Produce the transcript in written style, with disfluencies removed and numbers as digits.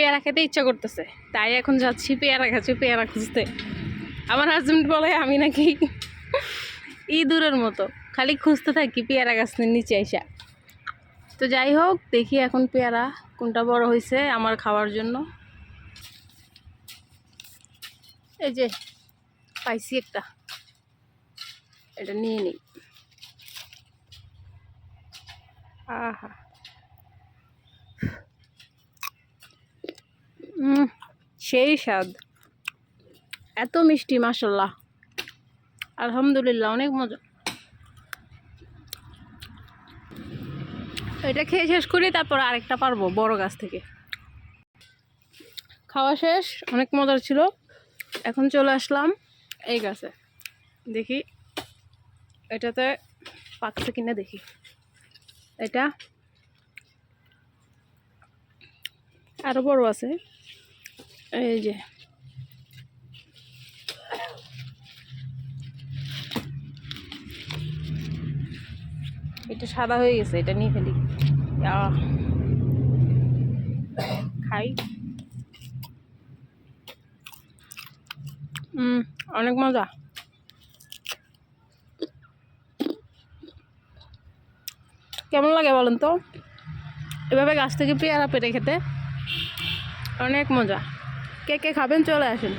পেয়ারা খেতে ইচ্ছা করতেছে, তাই এখন যাচ্ছি পেয়ারা খাচ্ছি, পেয়ারা খুঁজতে। আমার হাজবেন্ড বলে আমি নাকি ইঁদুরের মতো খালি খুঁজতে থাকি পেয়ারা গাছের নিচে এসে। তো যাই হোক, দেখি এখন পেয়ারা কোনটা বড় হয়েছে আমার খাওয়ার জন্য। এই যে পাইছি একটা, এটা নিয়ে নিই। আহা, সেই স্বাদ, এত মিষ্টি, মাশাআল্লাহ, আলহামদুলিল্লাহ, অনেক মজা। এটা খেয়ে শেষ করি, তারপর আরেকটা পারবো বড় গাছ থেকে। খাওয়া শেষ, অনেক মজার ছিল। এখন চলে আসলাম এই গাছে, দেখি এটাতে পাকছে কিনা দেখি। এটা আরো বড় আছে, এই যে এটা সাদা হয়ে গেছে, এটা নিয়ে ফেলি, খাই। অনেক মজা। কেমন লাগে বলেন তো এভাবে গাছ থেকে পেয়ারা পেড়ে খেতে? অনেক মজা। কে কে খাবেন চলে আসেন।